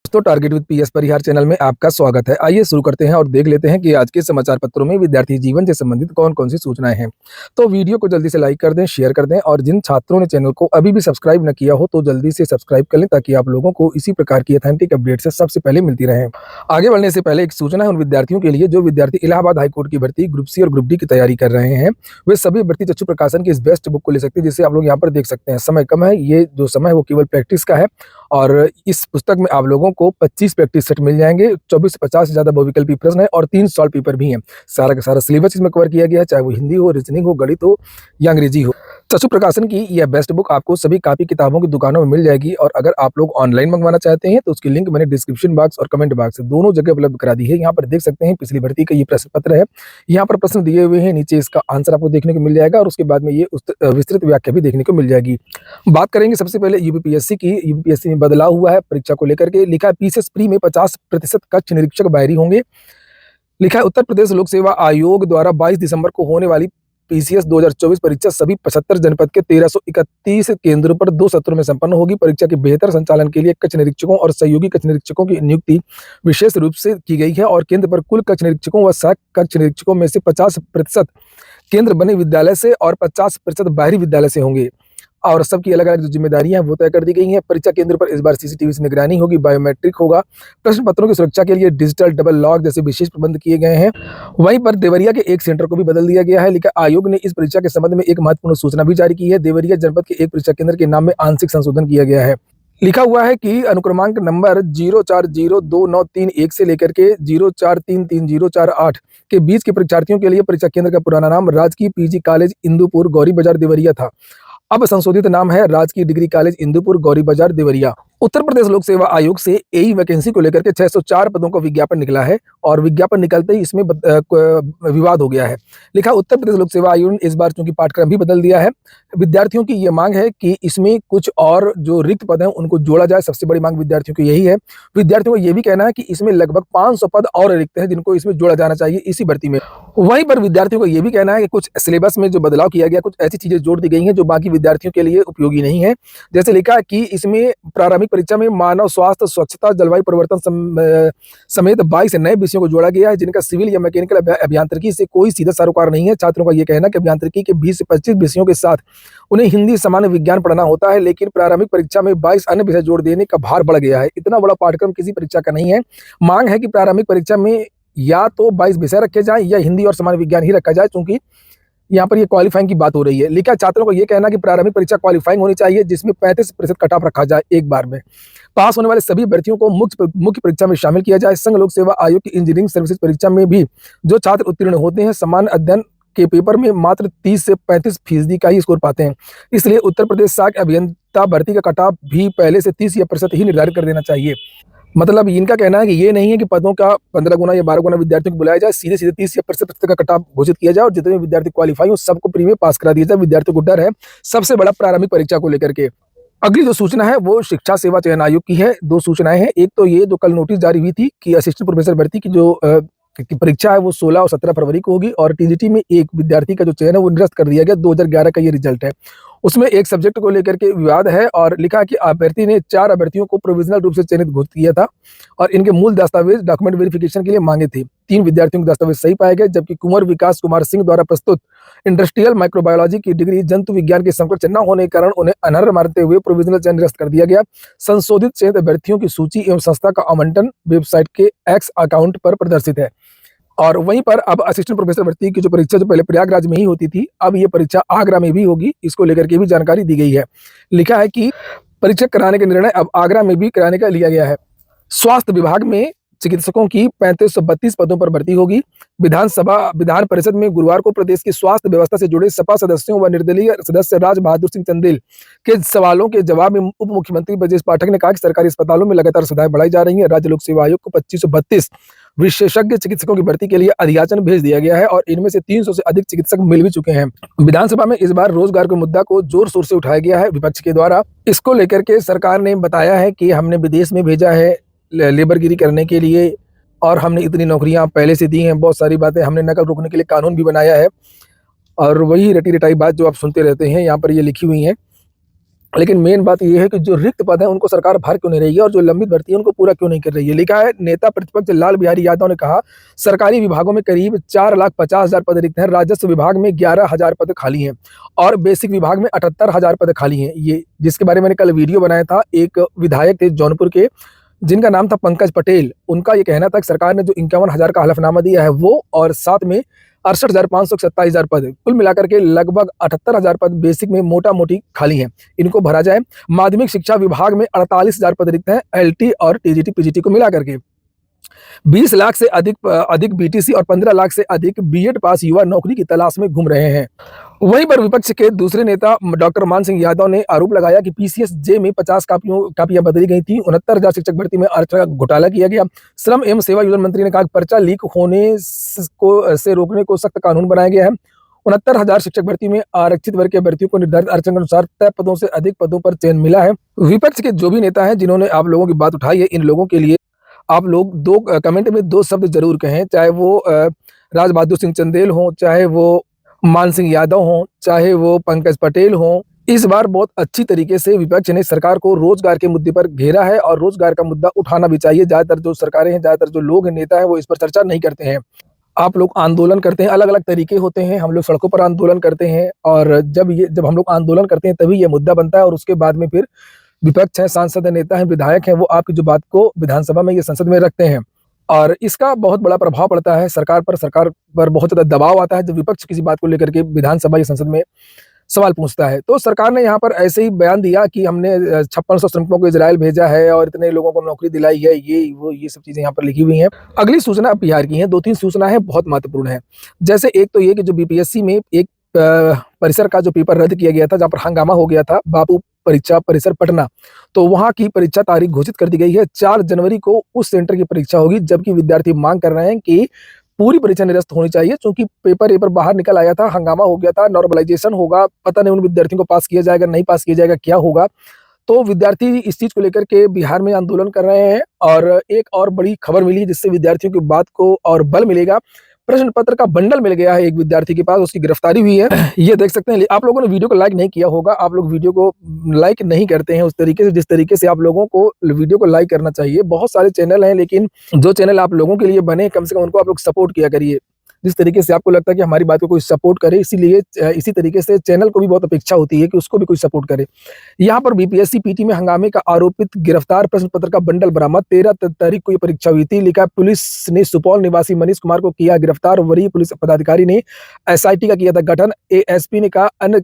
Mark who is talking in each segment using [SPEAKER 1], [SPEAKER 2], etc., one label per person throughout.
[SPEAKER 1] दोस्तों, target with PS Parihar channel में आपका स्वागत है। आइए शुरू करते हैं और देख लेते हैं कि आज के समाचार पत्रों में विद्यार्थी जीवन से संबंधित कौन-कौन सी सूचनाएं हैं। तो वीडियो को जल्दी से लाइक कर दें, शेयर कर दें और जिन छात्रों ने चैनल को अभी भी सब्सक्राइब न किया हो तो जल्दी से सब्सक्राइब कर लें ताकि आप लोगों को इसी प्रकार की ऑथेंटिक अपडेट से सबसे पहले मिलती रहें। आगे बढ़ने से पहले एक सूचना है उन विद्यार्थियों के लिए जो विद्यार्थी इलाहाबाद हाईकोर्ट की भर्ती ग्रुप सी और ग्रुप डी की तैयारी कर रहे हैं। वे सभी भर्ती चक्षु प्रकाशन की इस बेस्ट बुक को ले सकते हैं जिसे आप लोग यहाँ पर देख सकते हैं। समय कम है, ये जो समय है वो केवल प्रैक्टिस का है और इस पुस्तक में आप लोगों को 25 प्रैक्टिस सेट मिल जाएँगे, 24 से 50 से ज़्यादा बहुविकल्पी प्रश्न हैं और 3 सॉल्व पेपर भी हैं। सारा का सारा सिलेबस इसमें कवर किया गया है, चाहे वो हिंदी हो, रीजनिंग हो, गणित हो या अंग्रेजी हो। चक्षु प्रकाशन की यह बेस्ट बुक आपको सभी कॉपी किताबों की दुकानों में मिल जाएगी और अगर आप लोग ऑनलाइन मंगवाना चाहते हैं तो उसकी लिंक मैंने डिस्क्रिप्शन बॉक्स और कमेंट बॉक्स दोनों जगह उपलब्ध करा दी है। यहाँ पर देख सकते हैं पिछली भर्ती का ये प्रश्न पत्र है। यहाँ पर प्रश्न दिए हुए हैं, नीचे इसका आंसर आपको देखने को मिल जाएगा और उसके बाद में ये विस्तृत व्याख्या भी देखने को मिल जाएगी। बात करेंगे सबसे पहले यूपीपीएससी की। यूपीपीएससी में बदलाव हुआ है परीक्षा को लेकर के। लिखा है पीसीएस प्री में 50% कक्ष निरीक्षक बाहरी होंगे। लिखा है उत्तर प्रदेश लोक सेवा आयोग द्वारा 22 दिसंबर को होने वाली पीसीएस 2024 परीक्षा सभी 75 जनपद के 1331 केंद्रों पर 2 सत्रों में संपन्न होगी। परीक्षा के बेहतर संचालन के लिए कक्ष निरीक्षकों और सहयोगी कक्ष निरीक्षकों की नियुक्ति विशेष रूप से की गई है और केंद्र पर कुल कक्ष निरीक्षकों व सहायक कक्ष निरीक्षकों में से 50% केंद्र बने विद्यालय से और 50% बाहरी विद्यालय से होंगे और सबकी अलग-अलग जो जिम्मेदारियां हैं वो तय कर दी गई हैं। परीक्षा केंद्र पर इस बार सीसीटीवी से निगरानी होगी, बायोमेट्रिक होगा। प्रश्न पत्रों की सुरक्षा के लिए डिजिटल डबल लॉक जैसे विशेष प्रबंध किए गए हैं। वहीं पर देवरिया के एक सेंटर को भी बदल दिया गया है। लिखा आयोग ने इस परीक्षा के संबंध में एक महत्वपूर्ण सूचना भी जारी की है। देवरिया जनपद के एक परीक्षा केंद्र के नाम में आंशिक संशोधन किया गया है। लिखा हुआ है कि अनुक्रमांक नंबर 040293 से लेकर के 0433 के बीच के परीक्षार्थियों के लिए परीक्षा केंद्र का पुराना नाम राजकीय पीजी कॉलेज इंदुपुर गौरी बाजार देवरिया था। अब संशोधित नाम है राजकीय डिग्री कॉलेज इंदुपुर गौरी बाजार देवरिया। उत्तर प्रदेश लोक सेवा आयोग से एई वैकेंसी को लेकर के 604 पदों का विज्ञापन निकला है और विज्ञापन निकलते ही इसमें विवाद हो गया है। लिखा उत्तर प्रदेश लोक सेवा आयोग ने इस बार चूंकि पाठ्यक्रम भी बदल दिया है, विद्यार्थियों की यह मांग है कि इसमें कुछ और जो रिक्त पद हैं उनको जोड़ा जाए। सबसे बड़ी मांग विद्यार्थियों की यही है। विद्यार्थियों को यह भी कहना है कि इसमें लगभग 500 पद और रिक्त हैं जिनको इसमें जोड़ा जाना चाहिए इसी भर्ती में। वहीं पर विद्यार्थियों को यह भी कहना है कि कुछ सिलेबस में जो बदलाव किया गया, कुछ ऐसी चीजें जोड़ दी गई हैं जो बाकी विद्यार्थियों के लिए उपयोगी नहीं है। जैसे लिखा कि इसमें प्रारंभिक परीक्षा में मानव स्वास्थ्य, स्वच्छता, जलवायु परिवर्तन समेत 22 नए विषयों को जोड़ा गया है जिनका सिविल या मैकेनिकल अभियांत्रिकी से कोई सीधा सरोकार नहीं है। छात्रों का यह कहना है कि अभियांत्रिकी के 20 से 25 विषयों के साथ उन्हें हिंदी, सामान्य विज्ञान पढ़ना होता है, लेकिन प्रारंभिक परीक्षा में 22 अन्य विषय जोड़ देने का भार बढ़ गया है। इतना बड़ा पाठ्यक्रम किसी परीक्षा का नहीं है। मांग है कि प्रारंभिक परीक्षा में या तो 22 विषय रखे जाएं या हिंदी और सामान्य विज्ञान ही रखा जाए, क्योंकि यहाँ पर ये क्वालिफाइंग की बात हो रही है। लिखा छात्रों को ये कहना कि प्रारंभिक परीक्षा क्वालिफाइंग होनी चाहिए जिसमें 35% कट ऑफ रखा जाए एक बार में। पास होने वाले सभी अभ्यर्थियों को मुख्य परीक्षा में शामिल किया जाए। संघ लोक सेवा आयोग की इंजीनियरिंग सर्विसेज परीक्षा में भी जो छात्र उत्तीर्ण होते हैं सामान्य अध्ययन के पेपर में मात्र 30 से 35% का ही स्कोर पाते हैं। इसलिए उत्तर प्रदेश सहायक अभियंता भर्ती का कट ऑफ भी पहले से 30% ही निर्धारित कर देना चाहिए। मतलब इनका कहना है कि ये नहीं है कि पदों का 15 गुना या 12 गुना विद्यार्थियों को बुलाया जाए, सीधे 30 या 35% का कट ऑफ घोषित किया जाए और जितने विद्यार्थी क्वालिफाई हो सबको प्री में पास करा दिया जाए। विद्यार्थियों को डर है सबसे बड़ा प्रारंभिक परीक्षा को लेकर के। अगली जो सूचना है वो शिक्षा सेवा चयन आयोग की है। 2 सूचनाएं हैं। एक तो ये जो कल नोटिस जारी हुई थी कि असिस्टेंट प्रोफेसर भर्ती की जो की परीक्षा है वो 16 और 17 फरवरी को होगी और टीजीटी में एक विद्यार्थी का जो चयन है वो निरस्त कर दिया गया। 2011 का ये रिजल्ट है। उसमें एक सब्जेक्ट को लेकर के विवाद है और लिखा कि अभ्यर्थी ने 4 अभ्यर्थियों को प्रोविजनल रूप से चयनित घोषित किया था और इनके मूल दस्तावेज डॉक्यूमेंट वेरिफिकेशन के लिए मांगे थे। 3 विद्यार्थियों के दस्तावेज सही पाए गए जबकि कुंवर विकास कुमार सिंह द्वारा प्रस्तुत इंडस्ट्रियल माइक्रोबायोलॉजी की डिग्री जंतु विज्ञान के समकक्ष न होने के कारण उन्हें अनर्ह मानते हुए प्रोविजनल चयन निरस्त कर दिया गया। संशोधित चयनित अभ्यर्थियों की सूची एवं संस्था का आवंटन वेबसाइट के एक्स अकाउंट पर प्रदर्शित है। और वहीं पर अब असिस्टेंट प्रोफेसर भर्ती की जो परीक्षा जो पहले प्रयागराज में ही होती थी, अब ये परीक्षा आगरा में भी होगी। इसको लेकर के भी जानकारी दी गई है। लिखा है कि परीक्षा कराने का निर्णय अब आगरा में भी कराने का लिया गया है। स्वास्थ्य विभाग में चिकित्सकों की 3532 पदों पर भर्ती होगी। विधान परिषद में गुरुवार को प्रदेश की स्वास्थ्य व्यवस्था से जुड़े सपा सदस्यों व निर्दलीय सदस्य राज बहादुर सिंह चंदेल के सवालों के जवाब में उप मुख्यमंत्री ब्रजेश पाठक ने कहा कि सरकारी अस्पतालों में लगातार सुविधाएं बढ़ाई जा रही हैं। राज्य लोक सेवा आयोग को 2532 विशेषज्ञ चिकित्सकों की भर्ती के लिए अधियाचन भेज दिया गया है और इनमें से 300 से अधिक चिकित्सक मिल भी चुके हैं। विधानसभा में इस बार रोजगार के मुद्दा को जोर शोर से उठाया गया है विपक्ष के द्वारा। इसको लेकर के सरकार ने बताया है कि हमने विदेश में भेजा है लेबरगिरी करने के लिए और हमने इतनी नौकरियां पहले से दी हैं, बहुत सारी बातें हमने नकल रोकने के लिए कानून भी बनाया है और वही रटी रटाई बात जो आप सुनते रहते हैं यहाँ पर ये लिखी हुई है। लेकिन मेन बात ये है कि जो रिक्त पद हैं उनको सरकार भर क्यों नहीं रही है और जो लंबित भर्ती है उनको पूरा क्यों नहीं कर रही है। लिखा है नेता प्रतिपक्ष लाल बिहारी यादव ने कहा, सरकारी विभागों में करीब 4,50,000 पद रिक्त हैं, राजस्व विभाग में 11,000 पद खाली हैं और बेसिक विभाग में 78,000 पद खाली हैं। ये जिसके बारे में मैंने कल वीडियो बनाया था, एक विधायक थे जौनपुर के जिनका नाम था पंकज पटेल। उनका ये कहना था कि सरकार ने जो 51,000 का हलफनामा दिया है वो और साथ में 68,527 पद, कुल मिलाकर के लगभग 78,000 पद बेसिक में मोटा मोटी खाली हैं, इनको भरा जाए। माध्यमिक शिक्षा विभाग में 48,000 पद रिक्त हैं, एलटी और टीजीटी पीजीटी को मिलाकर के। 20 लाख से अधिक बीटीसी और 15 लाख से अधिक बीएड पास युवा नौकरी की तलाश में घूम रहे हैं। वहीं पर विपक्ष के दूसरे नेता डॉक्टर मान सिंह यादव ने आरोप लगाया कि पीसीएस जे में 50 कापियां बदली गई थी, 69,000 शिक्षक भर्ती में आरक्षण का घोटाला किया गया। श्रम एवं सेवा योजना मंत्री ने कहा कि पर्चा लीक होने से रोकने को सख्त कानून बनाया गया है। 69,000 शिक्षक भर्ती में आरक्षित वर्ग के अभ्यर्थियों को निर्धारित आरक्षण के अनुसार तय पदों से अधिक पदों पर चयन मिला है। विपक्ष के जो भी नेता हैं जिन्होंने आप लोगों की बात उठाई है, इन लोगों के लिए आप लोग दो कमेंट में 2 शब्द जरूर कहें, चाहे वो राज बहादुर सिंह चंदेल हों, चाहे वो मान सिंह यादव हों, चाहे वो पंकज पटेल हों। इस बार बहुत अच्छी तरीके से विपक्ष ने सरकार को रोजगार के मुद्दे पर घेरा है और रोजगार का मुद्दा उठाना भी चाहिए। ज्यादातर जो सरकारें हैं, ज्यादातर जो लोग हैं, नेता हैं, वो इस पर चर्चा नहीं करते हैं। आप लोग आंदोलन करते हैं, अलग अलग तरीके होते हैं, हम लोग सड़कों पर आंदोलन करते हैं और जब हम लोग आंदोलन करते हैं तभी ये मुद्दा बनता है और उसके बाद में फिर विपक्ष है, सांसद है, नेता है, विधायक है, वो आपकी जो बात को विधानसभा में या संसद में रखते हैं और इसका बहुत बड़ा प्रभाव पड़ता है सरकार पर बहुत ज़्यादा दबाव आता है जब विपक्ष किसी बात को लेकर के विधानसभा या संसद में सवाल पूछता है। तो सरकार ने यहाँ पर ऐसे ही बयान दिया कि हमने 5600 श्रमिकों को इजराइल भेजा है और इतने लोगों को नौकरि दिलाई है, ये सब चीज़ें यहाँ पर लिखी हुई हैं। अगली सूचना बिहार की है, 2-3 सूचनाएं बहुत महत्वपूर्ण है। जैसे एक तो ये कि जो बीपीएससी में एक परिसर का जो पेपर रद्द किया गया था, जहाँ पर हंगामा हो गया था, बापू परीक्षा परिसर पटना, तो वहाँ की परीक्षा तारीख घोषित कर दी गई है। 4 जनवरी को उस सेंटर की परीक्षा होगी, जबकि विद्यार्थी मांग कर रहे हैं कि पूरी परीक्षा निरस्त होनी चाहिए, क्योंकि पेपर बाहर निकल आया था, हंगामा हो गया था, नॉर्मलाइजेशन होगा, पता नहीं उन विद्यार्थियों को पास किया जाएगा, नहीं पास किया जाएगा, क्या होगा। तो विद्यार्थी इस चीज को लेकर के बिहार में आंदोलन कर रहे हैं और एक और बड़ी खबर मिली है जिससे विद्यार्थियों की बात को और बल मिलेगा। प्रश्न पत्र का बंडल मिल गया है एक विद्यार्थी के पास, उसकी गिरफ्तारी हुई है। ये देख सकते हैं। आप लोगों ने वीडियो को लाइक नहीं किया होगा, आप लोग वीडियो को लाइक नहीं करते हैं उस तरीके से जिस तरीके से आप लोगों को वीडियो को लाइक करना चाहिए। बहुत सारे चैनल हैं, लेकिन जो चैनल आप लोगों के लिए बने, कम से कम उनको आप लोग सपोर्ट किया करिए। जिस तरीके से आपको लगता है कि हमारी बात को कोई सपोर्ट करे, इसीलिए इसी तरीके से चैनल को भी बहुत अपेक्षा होती है कि उसको भी कोई सपोर्ट करे। यहाँ पर बीपीएससी पीटी में हंगामे का आरोपित गिरफ्तार, प्रश्न पत्र का बंडल बरामद। 13 तारीख को ये परीक्षा हुई थी। लिखा, पुलिस ने सुपौल निवासी मनीष कुमार को किया गिरफ्तार। वरीय पुलिस पदाधिकारी ने एसआईटी का किया था गठन। एएसपी ने कहा अन्य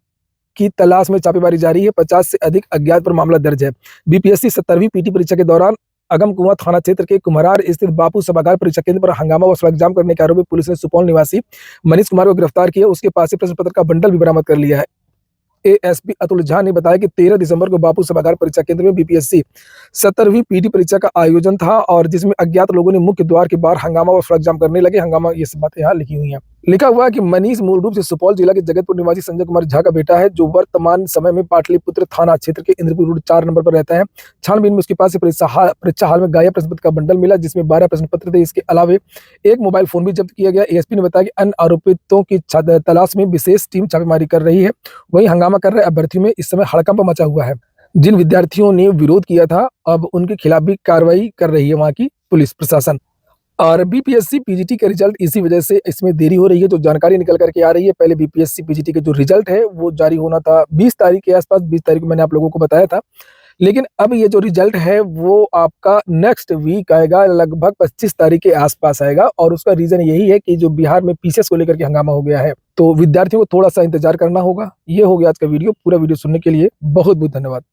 [SPEAKER 1] की तलाश में छापेमारी जारी है। 50 से अधिक अज्ञात पर मामला दर्ज है। बीपीएससी 17वीं पीटी परीक्षा के दौरान अगम कुआं थाना क्षेत्र के कुम्हरार स्थित बापू सभागार परीक्षा केंद्र पर हंगामा व सड़क जाम करने के आरोप में पुलिस ने सुपौल निवासी मनीष कुमार को गिरफ्तार किया। उसके पास से प्रश्न पत्र का बंडल भी बरामद कर लिया है। एएसपी अतुल झा ने बताया कि 13 दिसंबर को बापू सभागार परीक्षा केंद्र में बीपीएससी 17वीं पीटी परीक्षा का आयोजन था और जिसमें अज्ञात लोगों ने मुख्य द्वार के बाहर हंगामा व सड़क जाम करने लगे। हंगामा, ये सब बातें यहाँ लिखी हुई हैं। लिखा हुआ है कि मनीष मूल रूप से सुपौल जिला के जगतपुर निवासी संजय कुमार झा का बेटा है, जो वर्तमान समय में पाटलिपुत्र थाना क्षेत्र के इंद्रपुर रोड 4 नंबर पर रहता है। छानबीन में उसके पास से परीक्षा हाल में गायब प्रश्न पत्र का बंडल मिला, जिसमें 12 प्रश्न पत्र थे। इसके अलावा एक मोबाइल फोन भी जब्त किया गया। एएसपी ने बताया कि अन्य आरोपितों की तलाश में विशेष टीम छापेमारी कर रही है। वहीं हंगामा कर रहे अभ्यर्थियों में इस समय हड़कंप मचा हुआ है। जिन विद्यार्थियों ने विरोध किया था, अब उनके खिलाफ भी कार्रवाई कर रही है वहां की पुलिस प्रशासन। और बीपीएससी पीजीटी के रिजल्ट इसी वजह से इसमें देरी हो रही है, जो जानकारी निकल करके आ रही है। पहले बीपीएससी पीजीटी के जो रिजल्ट है वो जारी होना था 20 तारीख के आसपास, 20 तारीख को मैंने आप लोगों को बताया था, लेकिन अब ये जो रिजल्ट है वो आपका नेक्स्ट वीक आएगा, लगभग 25 तारीख के आसपास आएगा। और उसका रीजन यही है कि जो बिहार में पीसीएस को लेकर के हंगामा हो गया है, तो विद्यार्थियों को थोड़ा सा इंतजार करना होगा। ये हो गया आज का वीडियो। पूरा वीडियो सुनने के लिए बहुत बहुत धन्यवाद।